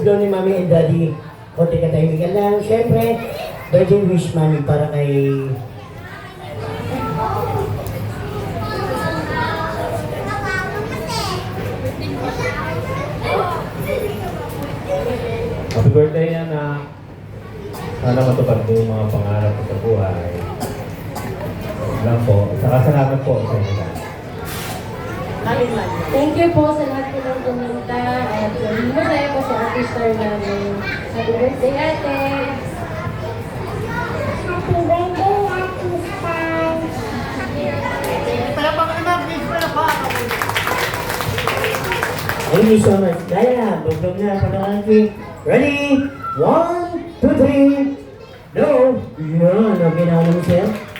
daw ni Mami and Daddy. Konti katahimikan lang. Siyempre, birthday wish, Mami, para kay... Happy birthday yan na sana matupad mo yung mga pangarap mo sa buhay. Lang po. Saka salamat po sa inyo. Thank you po sa lahat po ng pumunta at masaya po sa Happy Star namin. Happy birthday, ate! Happy birthday, Happy Star! Thank you so much. Daya, bugtog na pag-aking. Ready? 1, 2, 3. No! Yan, okay na naman sir.